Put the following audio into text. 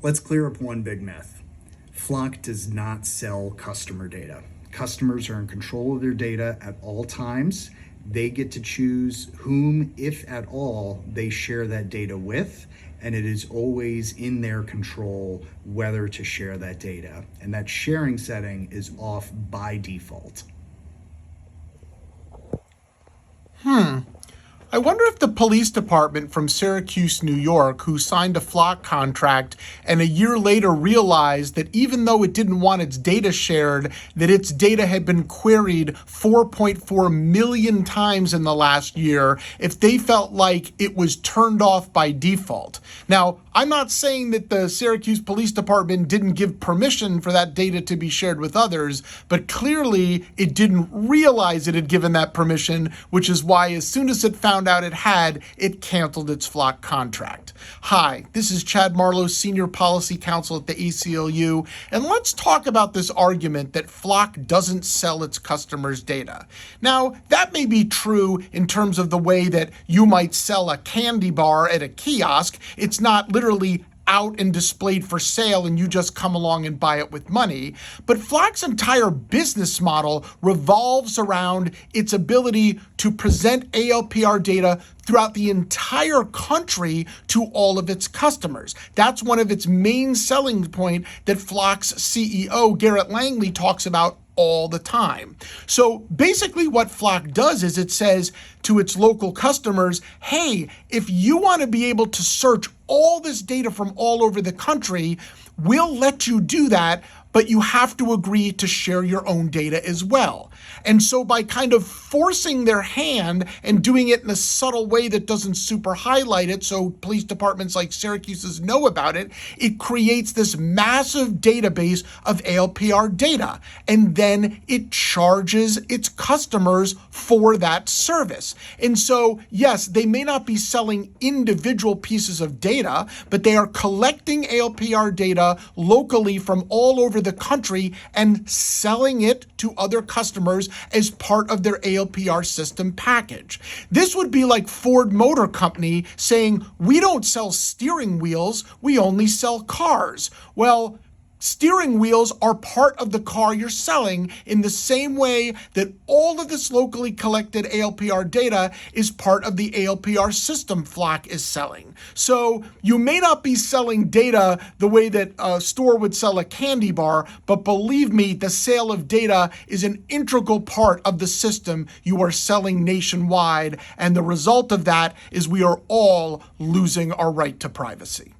Let's clear up one big myth. Flock does not sell customer data. Customers are in control of their data at all times. They get to choose whom, if at all, they share that data with, and it is always in their control whether to share that data. And that sharing setting is off by default. I wonder if the police department from Syracuse, New York, who signed a Flock contract and a year later realized that even though it didn't want its data shared, that its data had been queried 4.4 million times in the last year, if they felt like it was turned off by default. Now, I'm not saying that the Syracuse Police Department didn't give permission for that data to be shared with others, but clearly it didn't realize it had given that permission, which is why as soon as it found out it had, it canceled its Flock contract. Hi, this is Chad Marlowe, Senior Policy Counsel at the ACLU, and let's talk about this argument that Flock doesn't sell its customers' data. Now, that may be true in terms of the way that you might sell a candy bar at a kiosk. It's not literally out and displayed for sale and you just come along and buy it with money. But Flock's entire business model revolves around its ability to present ALPR data throughout the entire country to all of its customers. That's one of its main selling points that Flock's CEO, Garrett Langley, talks about all the time. So basically what Flock does is it says to its local customers, hey, if you want to be able to search all this data from all over the country, we'll let you do that, but you have to agree to share your own data as well. And so by kind of forcing their hand and doing it in a subtle way that doesn't super highlight it, so police departments like Syracuse's know about it, it creates this massive database of ALPR data. And then it charges its customers for that service. And so, yes, they may not be selling individual pieces of data, but they are collecting ALPR data locally from all over the country and selling it to other customers as part of their ALPR system package. This would be like Ford Motor Company saying, we don't sell steering wheels, we only sell cars. Well, steering wheels are part of the car you're selling in the same way that all of this locally collected ALPR data is part of the ALPR system Flock is selling. So you may not be selling data the way that a store would sell a candy bar, but believe me, the sale of data is an integral part of the system you are selling nationwide, and the result of that is we are all losing our right to privacy.